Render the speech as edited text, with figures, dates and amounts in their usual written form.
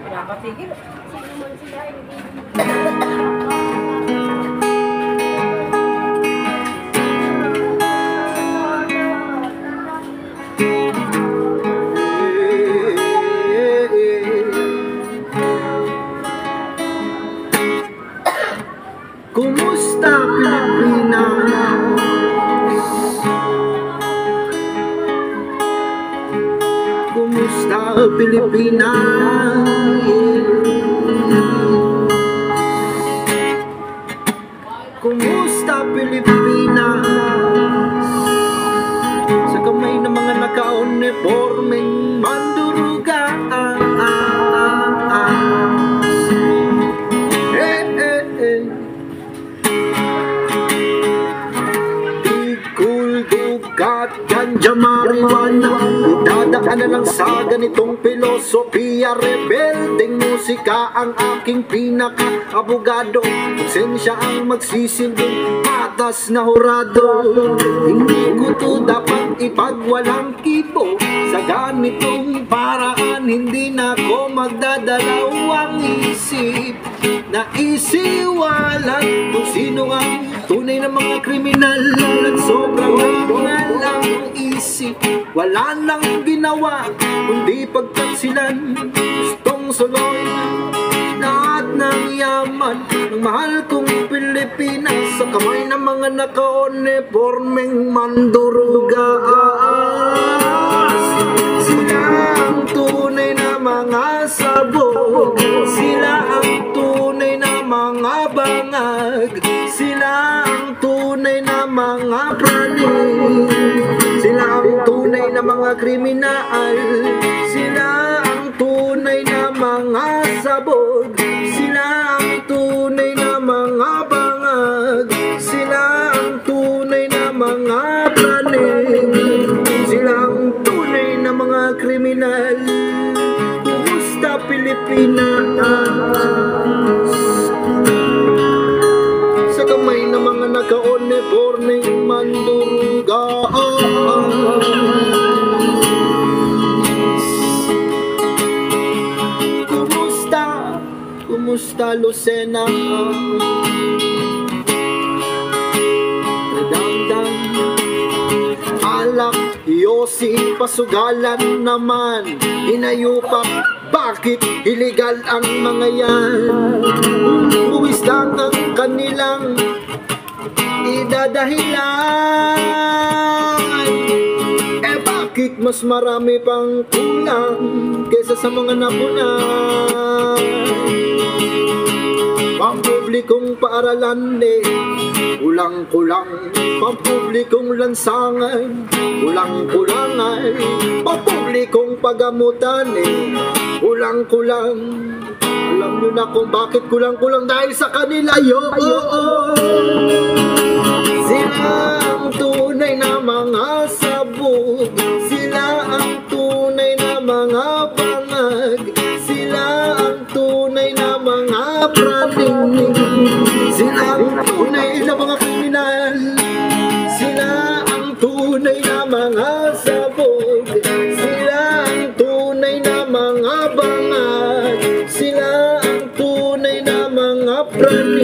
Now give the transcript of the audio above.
Pinapatigil. Kumusta Pilipinas? Kumusta Pilipinas? Kumusta Pilipinas? Sa kamay ng mga naka-uniformeng manduruga. Dugat, ganja, marijuana, idadaan na lang sa ganitong filosofiya. Rebeldeng musika ang aking pinaka-abogado. Konsensya ang magsisilbing patas na hurado. Hindi ko to dapat ipagwalang kibo. Sa ganitong paraan hindi na ako magdadalawang isip. Naisiwalan kung sino ang tunay na mga kriminal. At sobrang hangal ang isip. Wala nang ginawa kundi pagtaksilan. Gustong suloy lahat ng yaman ng mahal kong Pilipinas sa kamay ng mga naka-uniformeng manduruga. Sila ang tunay na mga sabog. Sila ang tunay na mga bangag. Sila ang tunay na mga praning. Sila ang tunay na mga kriminal. Sila ang tunay na mga sabog. Sila ang tunay na mga bangag. Sila ang tunay na mga praning. Sila ang tunay na mga kriminal. Kumusta Pilipinas? Sa kamay ng mga naka-uniformeng manduruga. Kumusta? Kumusta Lucena? Redangdang alak, Yossi, pasugalan naman. Inayupak, bakit illegal ang mga yan? Buwis lang ang kanilang idadahilan. Bakit mas marami pang kulang kaysa sa mga napunan? Pampublikong paaralan kulang-kulang. Pampublikong lansangan kulang-kulangan. Pampublikong pagamutan kulang-kulang. Alam nyo na kung bakit kulang-kulang, dahil sa kanila yun. Sila ang tunay na mga sabog. Sila ang tunay na mga bangag. Sila ang tunay na mga praning. Sila ang tunay na mga kriminal. Sila ang tunay na mga sabog. Sila ang tunay na mga bangag. Sila ang tunay na mga praning.